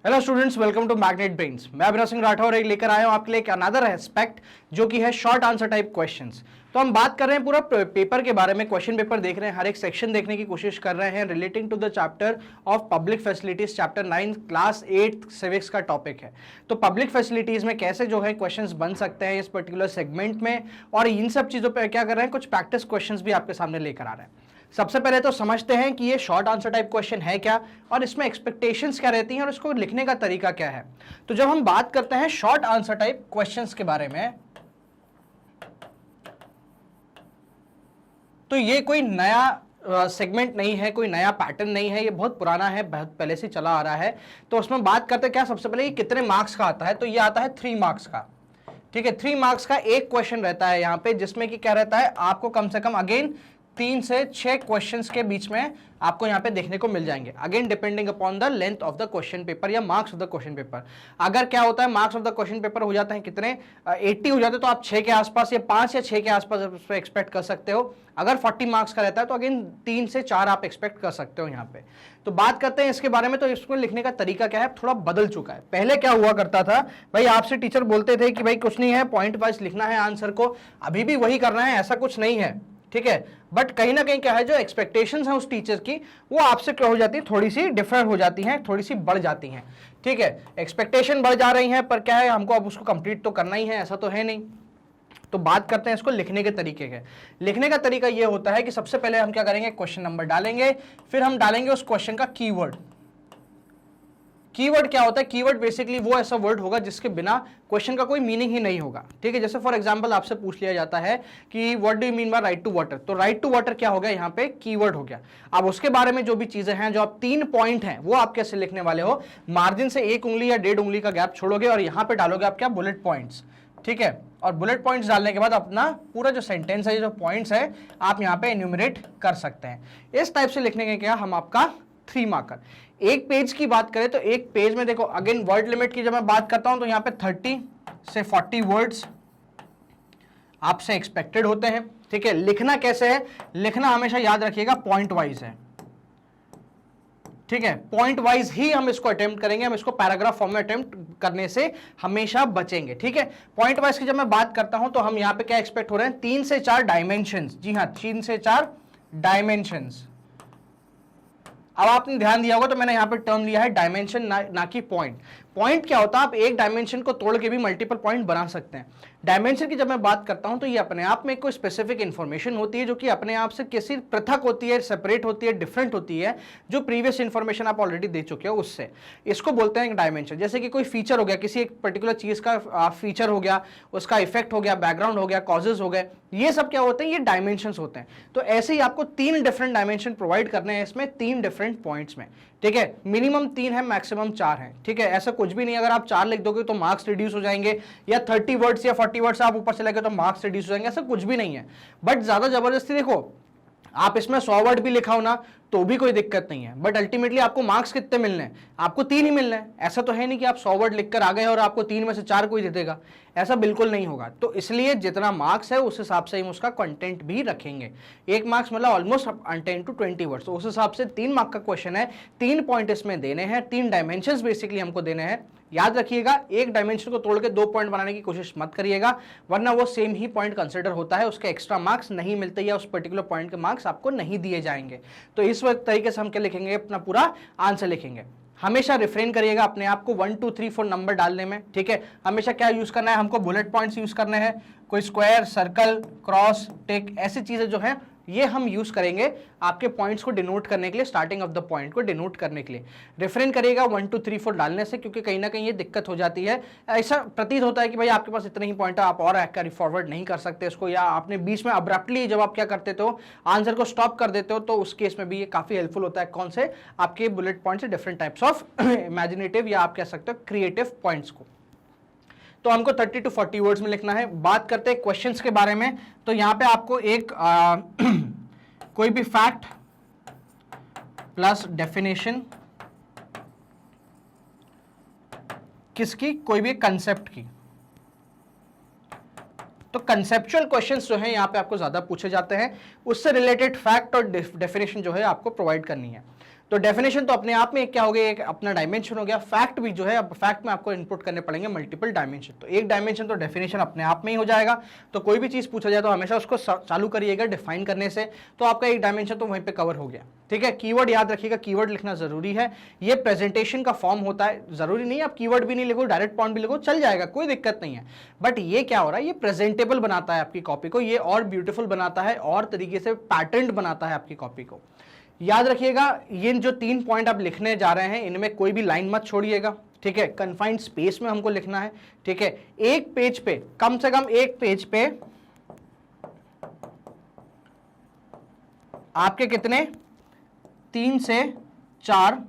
Hello students, welcome to magnet brains. मैं अभिनव सिंह राठौर लेकर आया हूं आपके लिए एक अनदर एस्पेक्ट जो कि है शॉर्ट आंसर टाइप क्वेश्चंस। तो हम बात कर रहे हैं पूरा पेपर के बारे में, क्वेश्चन पेपर देख रहे हैं, हर एक सेक्शन देखने की कोशिश कर रहे हैं relating to the chapter of public facilities, chapter 9 class 8 civics का टॉपिक है। तो पब्लिक फैसिलिटीज में कैसे जो है क्वेश्चंस बन सकते हैं इस पर्टिकुलर सेगमेंट में, और इन सब चीजों पर क्या कर रहे हैं, कुछ प्रैक्टिस क्वेश्चंस भी आपके सामने लेकर आ रहे हैं। सबसे पहले तो समझते हैं कि ये शॉर्ट आंसर टाइप क्वेश्चन है क्या और इसमें एक्सपेक्टेशंस क्या रहती हैं और इसको लिखने का तरीका क्या है। तो जब हम बात करते हैं शॉर्ट आंसर टाइप क्वेश्चंस के बारे में, तो ये कोई नया सेगमेंट नहीं है, कोई नया पैटर्न नहीं है, ये बहुत पुराना है, बहुत पहले से चला आ रहा है। तो उसमें बात करते हैं क्या, सबसे पहले ये कितने मार्क्स का आता है, तो ये आता है 3 मार्क्स का। ठीक है, 3 मार्क्स का एक क्वेश्चन रहता है यहाँ पे, जिसमें कि क्या रहता है, आपको कम से कम अगेन 3 से 6 क्वेश्चंस के बीच में आपको यहाँ पे देखने को मिल जाएंगे, again depending upon the length of the question paper या marks of the question paper. अगर क्या होता है, marks of the question paper हो जाते हैं कितने, 80 हो जाते हैं, तो आप 6 के आसपास या 5 या 6 के आसपास एक्सपेक्ट कर सकते हो। अगर 40 मार्क्स का रहता है तो अगेन 3 से 4 आप एक्सपेक्ट कर सकते हो यहाँ पे। तो बात करते हैं इसके बारे में, तो इसको लिखने का तरीका क्या है, थोड़ा बदल चुका है। पहले क्या हुआ करता था भाई, आपसे टीचर बोलते थे कि भाई कुछ नहीं है, पॉइंट वाइज लिखना है आंसर को, अभी भी वही करना है, ऐसा कुछ नहीं है। ठीक है, बट कहीं ना कहीं क्या है, जो एक्सपेक्टेशंस हैं उस टीचर की, वो आपसे क्या हो जाती है, थोड़ी सी डिफरेंट हो जाती हैं, थोड़ी सी बढ़ जाती हैं। ठीक है, एक्सपेक्टेशन बढ़ जा रही हैं, पर क्या है, हमको अब उसको कंप्लीट तो करना ही है, ऐसा तो है नहीं। तो बात करते हैं इसको लिखने के तरीके के। लिखने का तरीका ये होता है कि सबसे पहले हम क्या करेंगे, क्वेश्चन नंबर डालेंगे, फिर हम डालेंगे उस क्वेश्चन का कीवर्ड। कीवर्ड क्या होता है, कीवर्ड बेसिकली वो ऐसा वर्ड होगा जिसके बिना क्वेश्चन का कोई मीनिंग ही नहीं होगा। ठीक है, जैसे फॉर एग्जांपल आपसे पूछ लिया जाता है कि what do you mean by right to water, तो राइट टू वाटर क्या हो गया, यहाँ पे कीवर्ड हो गया। अब उसके बारे में जो भी चीजें हैं, जो आप 3 पॉइंट हैं, वो आप कैसे लिखने वाले हो, मार्जिन से 1 उंगली या 1.5 उंगली का गैप छोड़ोगे और यहाँ पे डालोगे आप क्या, बुलेट पॉइंट्स। ठीक है, और बुलेट पॉइंट्स डालने के बाद अपना पूरा जो सेंटेंस है, जो पॉइंट्स है, आप यहाँ पे एन्यूमरेट कर सकते हैं। इस टाइप से लिखने के क्या हम आपका 3 मार्कर। एक पेज की बात करें तो एक पेज में देखो, अगेन वर्ड लिमिट की जब मैं बात करता हूं तो यहां पे 30 से 40 वर्ड्स आपसे एक्सपेक्टेड होते हैं। ठीक है, लिखना कैसे है, लिखना हमेशा याद रखिएगा पॉइंट वाइज है। ठीक है, पॉइंट वाइज ही हम इसको अटेम्प्ट करेंगे, हम इसको पैराग्राफ फॉर्म में अटेम्प्ट करने से हमेशा बचेंगे। ठीक है, पॉइंट वाइज की जब मैं बात करता हूं तो हम यहां पे क्या एक्सपेक्ट हो रहे हैं, 3 से 4 डायमेंशंस। जी हां, 3 से 4 डायमेंशंस। अब आपने ध्यान दिया होगा तो मैंने यहां पे टर्म लिया है डायमेंशन, ना कि पॉइंट। पॉइंट क्या होता है, आप एक डायमेंशन को तोड़ के भी मल्टीपल पॉइंट बना सकते हैं। डायमेंशन की जब मैं बात करता हूं तो ये अपने आप में कोई स्पेसिफिक इंफॉर्मेशन होती है जो कि अपने आप से किसी पृथक होती है, सेपरेट होती है, डिफरेंट होती है, जो प्रीवियस इंफॉर्मेशन आप ऑलरेडी दे चुके हो उससे। इसको बोलते हैं डायमेंशन। जैसे कि कोई फीचर हो गया, किसी एक पर्टिकुलर चीज का फीचर हो गया, उसका इफेक्ट हो गया, बैकग्राउंड हो गया, कॉजेज हो गए, ये सब क्या होते हैं, ये डायमेंशंस होते हैं। तो ऐसे ही आपको 3 डिफरेंट डायमेंशन प्रोवाइड करने हैं इसमें, 3 डिफरेंट पॉइंट्स में। ठीक है, मिनिमम 3 है, मैक्सिमम 4 है। ठीक है, ऐसा कुछ भी नहीं, अगर आप 4 लिख दोगे तो मार्क्स रिड्यूस हो जाएंगे, या 30 वर्ड्स या 40 वर्ड्स आप ऊपर चले गए तो मार्क्स रिड्यूस हो जाएंगे, ऐसा कुछ भी नहीं है। बट ज्यादा जबरदस्ती देखो, आप इसमें 100 वर्ड भी लिखा हो ना तो भी कोई दिक्कत नहीं है, बट अल्टीमेटली आपको मार्क्स कितने मिलने हैं, आपको 3 ही मिलने हैं। ऐसा तो है नहीं कि आप 100 वर्ड लिखकर आ गए और आपको 3 में से 4 कोई दे देगा, ऐसा बिल्कुल नहीं होगा। तो इसलिए जितना मार्क्स है उस हिसाब से हम उसका कंटेंट भी रखेंगे। 1 मार्क्स मतलब ऑलमोस्ट 10 to 20 वर्ड्स, तो उस हिसाब से 3 मार्क का क्वेश्चन है, 3 पॉइंट इसमें देने हैं, 3 डायमेंशंस बेसिकली हमको देने हैं। याद रखिएगा, एक डायमेंशन को तोड़ के 2 पॉइंट बनाने की कोशिश मत करिएगा, वरना वो सेम ही पॉइंट कंसिडर होता है, उसके एक्स्ट्रा मार्क्स नहीं मिलते या उस पर्टिकुलर पॉइंट के मार्क्स आपको नहीं दिए जाएंगे। तो इस तरीके से हम क्या लिखेंगे, अपना पूरा आंसर लिखेंगे। हमेशा रिफ्रेन करिएगा अपने आप को 1 2 3 4 नंबर डालने में। ठीक है, हमेशा क्या यूज करना है, हमको बुलेट पॉइंट्स यूज करने हैं, कोई स्क्वायर, सर्कल, क्रॉस, टिक, ऐसी चीजें जो हैं ये हम यूज करेंगे आपके पॉइंट्स को डिनोट करने के लिए, स्टार्टिंग ऑफ द पॉइंट को डिनोट करने के लिए। रेफरेंस करिएगा 1 2 3 4 डालने से, क्योंकि कहीं ना कहीं ये दिक्कत हो जाती है। ऐसा प्रतीत होता है कि भाई आपके पास इतने ही पॉइंट है, आप और कैरी फॉरवर्ड नहीं कर सकते इसको, या आपने बीच में अब्रप्टली जब आप क्या करते हो, आंसर को स्टॉप कर देते हो, तो उस केस में भी ये काफी हेल्पफुल होता है। कौन से, आपके बुलेट पॉइंट से डिफरेंट टाइप्स ऑफ इमेजिनेटिव या आप कह सकते हो क्रिएटिव पॉइंट्स को। तो हमको 30 to 40 वर्ड्स में लिखना है। बात करते हैं क्वेश्चंस के बारे में, तो यहां पे आपको एक कोई भी फैक्ट प्लस डेफिनेशन किसकी, कोई भी कंसेप्ट की। तो कंसेप्चुअल क्वेश्चंस जो है यहां पे आपको ज्यादा पूछे जाते हैं, उससे रिलेटेड फैक्ट और डेफिनेशन जो है आपको प्रोवाइड करनी है। तो डेफिनेशन तो अपने आप में एक क्या हो गया, एक अपना डायमेंशन हो गया। फैक्ट भी जो है, अब फैक्ट में आपको इनपुट करने पड़ेंगे मल्टीपल डायमेंशन, तो एक डायमेंशन तो डेफिनेशन अपने आप में ही हो जाएगा। तो कोई भी चीज पूछा जाए तो हमेशा उसको चालू करिएगा डिफाइन करने से, तो आपका एक डायमेंशन तो वहीं पे कवर हो गया। ठीक है, कीवर्ड याद रखिएगा, कीवर्ड लिखना जरूरी है। ये प्रेजेंटेशन का फॉर्म होता है, जरूरी नहीं आप कीवर्ड भी नहीं लिखो, डायरेक्ट पॉइंट भी लिखो, चल जाएगा, कोई दिक्कत नहीं है। बट ये क्या हो रहा है, ये प्रेजेंटेबल बनाता है आपकी कॉपी को, ये और ब्यूटीफुल बनाता है, और तरीके से पैटर्न बनाता है आपकी कॉपी को। याद रखिएगा, ये जो 3 पॉइंट आप लिखने जा रहे हैं, इनमें कोई भी लाइन मत छोड़िएगा। ठीक है, कन्फाइंड स्पेस में हमको लिखना है। ठीक है, एक पेज पे, कम से कम एक पेज पे आपके कितने 3 से 4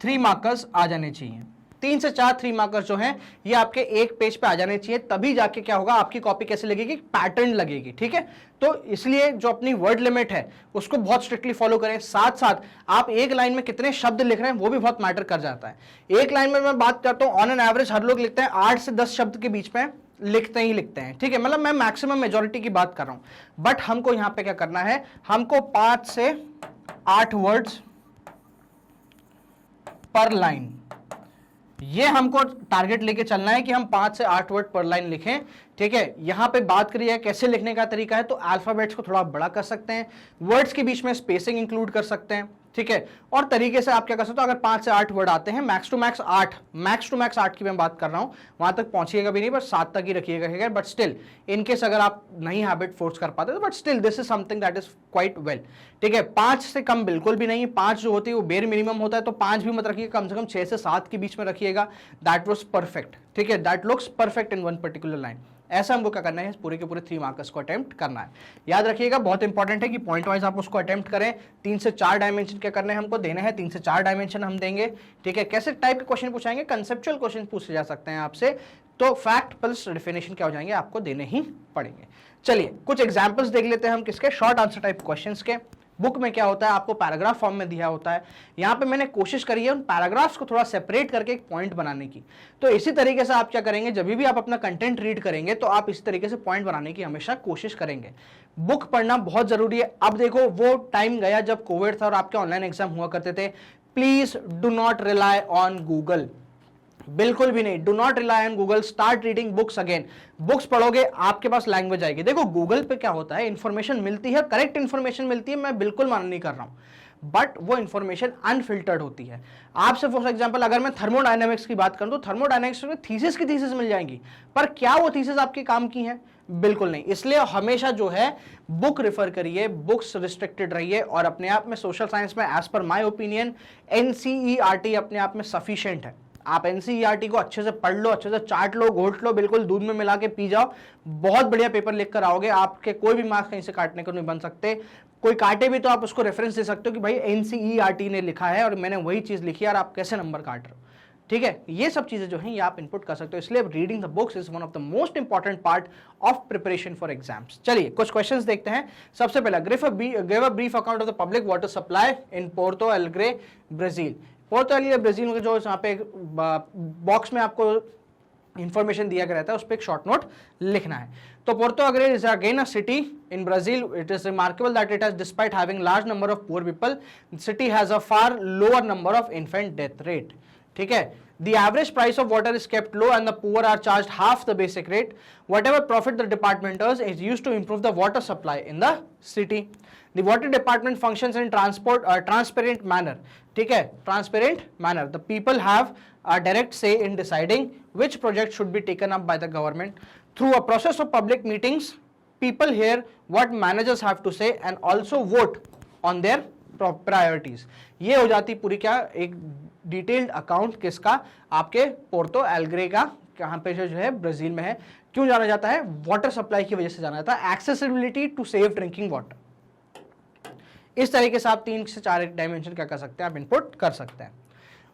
3 मार्कर्स आ जाने चाहिए। 3 से 4 3 मार्कर्स जो हैं ये आपके एक पेज पे आ जाने चाहिए, तभी जाके क्या होगा, आपकी कॉपी कैसे लगेगी, पैटर्न लगेगी। ठीक है, तो इसलिए जो अपनी वर्ड लिमिट है उसको बहुत स्ट्रिक्टली फॉलो करें। साथ साथ आप एक लाइन में कितने शब्द लिख रहे हैं वो भी बहुत मैटर कर जाता है। एक लाइन में मैं बात करता हूं, ऑन एन एवरेज हर लोग लिखते हैं 8 से 10 शब्द के बीच में लिखते ही लिखते हैं। ठीक है, मतलब मैं मैक्सिमम मेजॉरिटी की बात कर रहा हूं। बट हमको यहां पे क्या करना है, हमको 5 से 8 वर्ड्स पर लाइन, ये हमको टारगेट लेके चलना है कि हम 5 से 8 वर्ड पर लाइन लिखें। ठीक है, यहां पे बात करिए कैसे लिखने का तरीका है, तो अल्फाबेट्स को थोड़ा बड़ा कर सकते हैं, वर्ड्स के बीच में स्पेसिंग इंक्लूड कर सकते हैं। ठीक है, और तरीके से आप क्या कर सकते हो, अगर 5 से 8 वर्ड आते हैं, मैक्स टू मैक्स 8 की मैं बात कर रहा हूं, वहां तक पहुंचिएगा भी नहीं, बस 7 तक ही रखिएगा। बट स्टिल इनकेस अगर आप नहीं हैबिट फोर्स कर पाते तो but still this is something that is quite well. ठीक है, 5 से कम बिल्कुल भी नहीं, 5 जो होती है वो बेर मिनिमम होता है, तो 5 भी मत रखिएगा, कम से कम 6 से 7 के बीच में रखिएगा। That was perfect. ठीक है, that looks perfect in one particular line. ऐसा हमको क्या करना है, पूरे के पूरे 3 मार्कर्स को अटेम्प्ट करना है। याद रखिएगा, बहुत इंपॉर्टेंट है कि पॉइंट वाइज आप उसको अटेम्प्ट करें। 3 से 4 डायमेंशन क्या करने हैं हमको, देने हैं 3 से 4 डायमेंशन हम देंगे। ठीक है, कैसे टाइप के क्वेश्चन पूछाएंगे, कंसेप्चुअल क्वेश्चन पूछे जा सकते हैं आपसे, तो फैक्ट प्लस डेफिनेशन क्या हो जाएंगे, आपको देने ही पड़ेंगे। चलिए कुछ एग्जाम्पल्स देख लेते हैं हम किसके, शॉर्ट आंसर टाइप क्वेश्चन के। बुक में क्या होता है, आपको पैराग्राफ फॉर्म में दिया होता है, यहाँ पे मैंने कोशिश करी है उन पैराग्राफ्स को थोड़ा सेपरेट करके एक पॉइंट बनाने की। तो इसी तरीके से आप क्या करेंगे, जब भी आप अपना कंटेंट रीड करेंगे तो आप इस तरीके से पॉइंट बनाने की हमेशा कोशिश करेंगे। बुक पढ़ना बहुत जरूरी है। अब देखो, वो टाइम गया जब कोविड था और आपके ऑनलाइन एग्जाम हुआ करते थे। Please do not rely on Google, बिल्कुल भी नहीं। Do not rely on Google, start reading books again. Books पढ़ोगे, आपके पास लैंग्वेज आएगी। देखो गूगल पे क्या होता है, इंफॉर्मेशन मिलती है, करेक्ट इंफॉर्मेशन मिलती है, मैं बिल्कुल माना नहीं कर रहा हूं, बट वो इंफॉर्मेशन अनफिल्टर्ड होती है। आपसे फॉर एग्जांपल अगर मैं थर्मोडायनेमिक्स की बात करूं तो थर्मोडायनेमिक्स में थीसिस की थीसिस मिल जाएंगी, पर क्या वो थीसिस आपके काम की है, बिल्कुल नहीं। इसलिए हमेशा जो है बुक रेफर करिए, बुक्स रिस्ट्रिक्टेड रहिए, और अपने आप में सोशल साइंस में as per my opinion NCERT अपने आप में सफिशिएंट है। आप एनसीईआरटी को अच्छे से पढ़ लो, अच्छे से चाट लो, घोट लो, बिल्कुल दूध में मिला के पी जाओ, बहुत बढ़िया पेपर लिख कर आओगे। आपके कोई भी मार्क्स कहीं से काटने को नहीं बन सकते। कोई काटे भी तो आप उसको रेफरेंस दे सकते हो कि भाई एनसीईआरटी ने लिखा है और मैंने वही चीज लिखी है और आप कैसे नंबर काट रहे हो। ठीक है, ये सब चीजें जो हैं ये आप इनपुट कर सकते हो। इसलिए reading the books is one of the most important part of preparation for exams. चलिए कुछ क्वेश्चंस देखते हैं। सबसे पहला, give a brief account of the public water supply in Porto Alegre Brazil. Porto Alegre Brazil के जो यहाँ पे बॉक्स में आपको इंफॉर्मेशन दिया गया रहता है, उस पर एक शॉर्ट नोट लिखना है। तो Porto Alegre is again a city in Brazil. It is remarkable that it has, despite having large number of poor people, city has a far lower number of infant death rate. ठीक है, the average price of water is kept low and the poor are charged half the basic rate. Whatever profit the department earns is used to improve the water supply in the city. The water department functions in transparent manner. ठीक है, transparent manner. The people have a direct say in deciding which project should be taken up by the government. Through a process of public meetings, people hear what managers have to say and also vote on their priorities. ये हो जाती पूरी क्या एक detailed account किसका, आपके Porto Alegre का, कहां पे जो है ब्राजील में है. क्यों जाना जाता है, वाटर सप्लाई की वजह से जाना जाता है. Accessibility to safe drinking water. इस तरीके से आप 3 से 4 डायमेंशन क्या कर सकते हैं, आप इनपुट कर सकते हैं.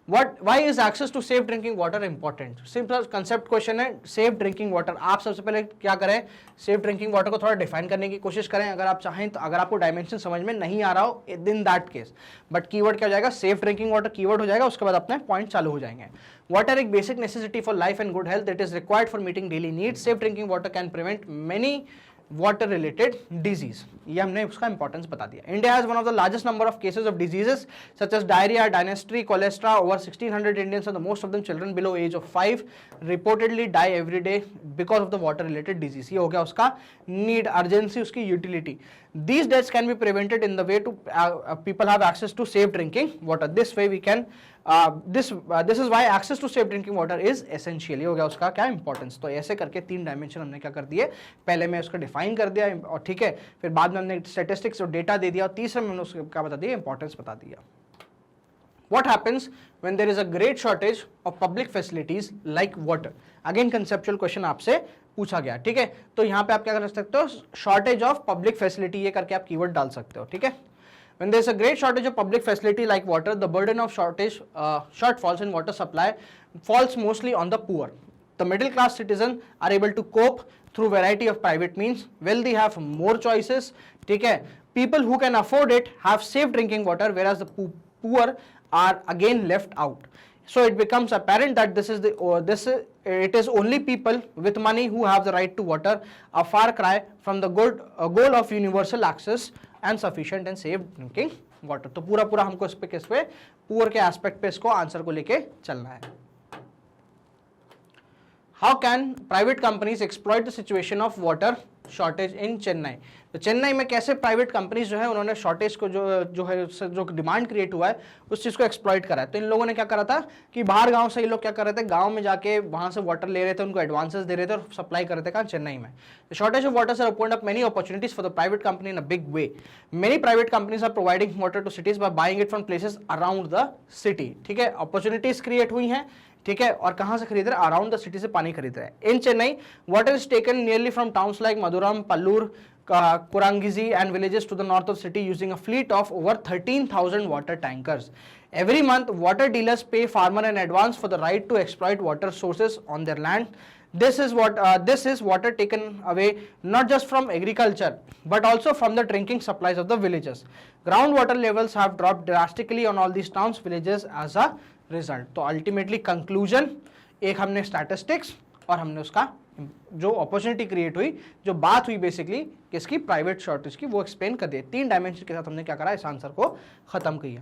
why is access to safe drinking water important? Simple concept question है. सेफ ड्रिंकिंग वाटर, आप सबसे पहले क्या करें, सेफ ड्रिंकिंग वाटर को थोड़ा डिफाइन करने की कोशिश करें अगर आप चाहें तो. अगर आपको डायमेंशन समझ में नहीं आ रहा हो in that case, but keyword क्या हो जाएगा, सेफ ड्रिंकिंग वाटर कीवर्ड हो जाएगा, उसके बाद अपने पॉइंट चालू हो जाएंगे. वाटर एक basic necessity for life and good health. It is required for meeting daily needs. Safe drinking water can prevent many water related disease, ये हमने उसका इंपॉर्टेंस बता दिया। India has one of the largest number of cases of diseases such as diarrhoea, dysentery, कोलेस्ट्रा। Over 1600 Indians and most of them children below age of 5 reportedly die every day because of the water related disease. ये हो गया उसका need, urgency, उसकी utility. These deaths can be prevented in the way to people have access to safe drinking water. This way we can this is why access to safe drinking water is essential. ये हो गया उसका क्या importance. तो ऐसे करके 3 dimension हमने क्या कर दिए, पहले मैं उसको डिफाइन कर दिया और ठीक है, फिर बाद में हमने स्टैटिस्टिक्स और डेटा दे दिया और तीसरे में हमने उसको क्या बता दिया, इंपॉर्टेंस बता दिया। What happens when there is a great shortage of public facilities like water? Again conceptual question आपसे पूछा गया, ठीक है। तो यहाँ पे आप क्या कर सकते हो, शॉर्टेज ऑफ पब्लिक फैसिलिटी ये करके आप कीवर्ड डाल सकते हो, ठीक है। When there is a great shortage of public facility like water, the burden of shortfalls in water supply falls mostly on the poor. The middle class citizens are able to cope through variety of private means. Wealthy have more choices, ठीक है। People who can afford it have safe drinking water, whereas the poor are again left out. So it becomes apparent that it is only people with money who have the right to water, a far cry from the goal of universal access and sufficient and safe drinking water. तो पूरा हमको इस पे poor के aspect पे इसको answer को लेके चलना है। How can private companies exploit the situation of water shortage in Chennai? तो चेन्नई में कैसे प्राइवेट कंपनीज जो है उन्होंने शॉर्टेज को जो डिमांड क्रिएट हुआ है उस चीज को एक्सप्लॉइट करा है। तो इन लोगों ने क्या करा था कि बाहर गांव से ये लोग क्या कर रहे थे, गांव में जाके वहां से वाटर ले रहे थे, उनको एडवांसेस दे रहे थे और सप्लाई कर रहे थे कहाँ, चेन्नई में। The shortage of water has opened up many opportunities for the private company in a big way. Many private companies are providing water to cities by buying it from places around the city, ठीक है। Opportunities create हुई हैं, ठीक है, और कहां से खरीद रहे, अराउंड द सिटी से पानी खरीद रहे हैं। In Chennai water is taken nearly from towns like Madhuram, Pallur, Kurangizi and villages to the north of city using a fleet of over 13,000 water tankers. Every month, water dealers pay farmer in advance for the right to exploit water sources on their land. This is water taken away not just from agriculture but also from the drinking supplies of the villages. Groundwater levels have dropped drastically on all these towns, villages as a result. तो ultimately conclusion, एक हमने statistics और हमने उसका जो opportunity create हुई, जो बात हुई बेसिकली किसकी, प्राइवेट शॉर्टेज की, वो एक्सप्लेन कर दिए। 3 डायमेंशन के साथ हमने क्या करा, इस आंसर को खत्म किया।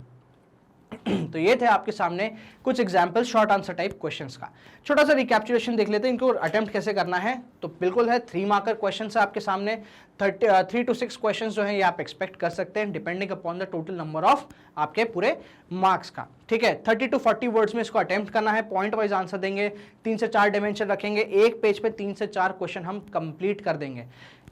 तो ये थे आपके सामने कुछ example short answer type questions का। छोटा सा रिकैप्चुलेशन देख लेते हैं, इनको अटेम्प्ट कैसे करना है। तो बिल्कुल है 3 मार्कर क्वेश्चन है आपके सामने, 3 to 6 क्वेश्चन जो है ये आप एक्सपेक्ट कर सकते हैं depending upon the total number of आपके पूरे मार्क्स का, ठीक है। 30 to 40 वर्ड्स में इसको अटेम्प्ट करना है, पॉइंट वाइज आंसर देंगे, 3 से 4 डायमेंशन रखेंगे, एक पेज पे 3 से 4 क्वेश्चन हम कंप्लीट कर देंगे।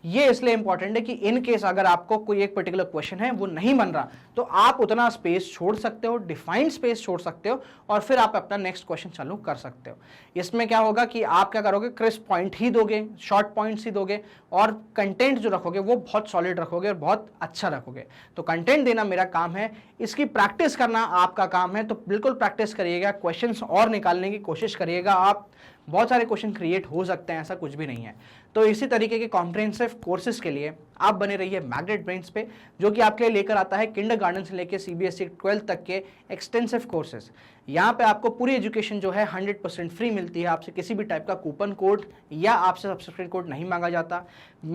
ये इसलिए इंपॉर्टेंट है कि इन केस अगर आपको कोई एक पर्टिकुलर क्वेश्चन है वो नहीं बन रहा तो आप उतना स्पेस छोड़ सकते हो, डिफाइंड स्पेस छोड़ सकते हो और फिर आप अपना नेक्स्ट क्वेश्चन चालू कर सकते हो। इसमें क्या होगा कि आप क्या करोगे, क्रिस्प पॉइंट ही दोगे, शॉर्ट पॉइंट्स ही दोगे और कंटेंट जो रखोगे वो बहुत सॉलिड रखोगे और बहुत अच्छा रखोगे। तो कंटेंट देना मेरा काम है, इसकी प्रैक्टिस करना आपका काम है। तो बिल्कुल प्रैक्टिस करिएगा, क्वेश्चंस और निकालने की कोशिश करिएगा। आप बहुत सारे क्वेश्चन क्रिएट हो सकते हैं, ऐसा कुछ भी नहीं है। तो इसी तरीके के कॉम्प्रिहेंसिव कोर्सेज के लिए आप बने रहिए मैग्नेट ब्रेन्स पे, जो कि आपके लिए लेकर आता है किंडरगार्टन से लेकर CBSE 12 तक के एक्सटेंसिव कोर्सेज। यहाँ पे आपको पूरी एजुकेशन जो है 100% फ्री मिलती है, आपसे किसी भी टाइप का कूपन कोड या आपसे सब्सक्रिप्शन कोड नहीं मांगा जाता।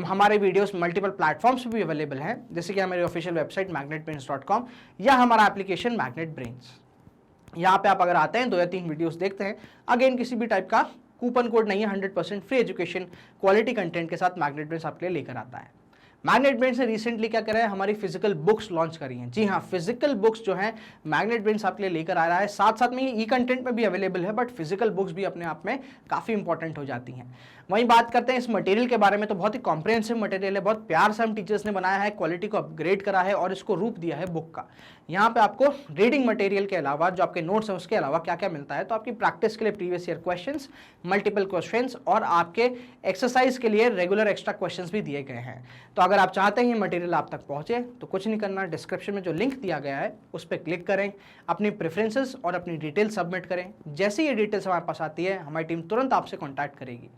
हमारे वीडियोस मल्टीपल प्लेटफॉर्म्स पे भी अवेलेबल हैं, जैसे कि हमारी ऑफिशियल वेबसाइट magnetbrains.com या हमारा एप्लीकेशन मैग्नेट ब्रेन्स। यहाँ पे आप अगर आते हैं 2 या 3 वीडियोस देखते हैं, अगेन किसी भी टाइप का कूपन कोड नहीं है, 100% फ्री एजुकेशन क्वालिटी कंटेंट के साथ मैग्नेट ब्रेन्स आपके लिए लेकर आता है। मैग्नेट ब्रेन्स ने रिसेंटली क्या करा है, हमारी फिजिकल बुक्स लॉन्च करी हैं। जी हाँ, फिजिकल बुक्स जो है मैग्नेट ब्रेन्स आपके लिए लेकर आ रहा है। साथ साथ में ये कंटेंट में भी अवेलेबल है, बट फिजिकल बुक्स भी अपने आप में काफ़ी इंपॉर्टेंट हो जाती हैं। वहीं बात करते हैं इस मटेरियल के बारे में, तो बहुत ही कॉम्प्रिहेंसिव मटेरियल है, बहुत प्यार से हम टीचर्स ने बनाया है, क्वालिटी को अपग्रेड करा है और इसको रूप दिया है बुक का। यहाँ पे आपको रीडिंग मटेरियल के अलावा जो आपके नोट्स हैं उसके अलावा क्या क्या मिलता है, तो आपकी प्रैक्टिस के लिए previous year questions, multiple questions और आपके एक्सरसाइज के लिए रेगुलर एक्स्ट्रा क्वेश्चंस भी दिए गए हैं। तो अगर आप चाहते हैं ये मटेरियल आप तक पहुंचे तो कुछ नहीं करना, डिस्क्रिप्शन में जो लिंक दिया गया है उस पर क्लिक करें, अपनी प्रेफरेंसेस और अपनी डिटेल सबमिट करें। जैसे ये डिटेल्स हमारे पास आती है हमारी टीम तुरंत आपसे कॉन्टैक्ट करेगी।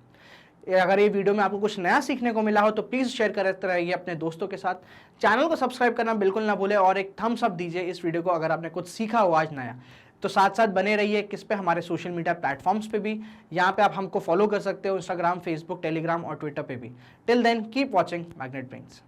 अगर ये वीडियो में आपको कुछ नया सीखने को मिला हो तो प्लीज़ शेयर करते रहिए अपने दोस्तों के साथ। चैनल को सब्सक्राइब करना बिल्कुल ना भूलें और एक थम्स अप दीजिए इस वीडियो को अगर आपने कुछ सीखा हो आज नया। तो साथ साथ बने रहिए किस पे, हमारे सोशल मीडिया प्लेटफॉर्म्स पे भी, यहाँ पे आप हमको फॉलो कर सकते हो, इंस्टाग्राम, फेसबुक, टेलीग्राम और ट्विटर पे भी। Till then keep watching magnet brains.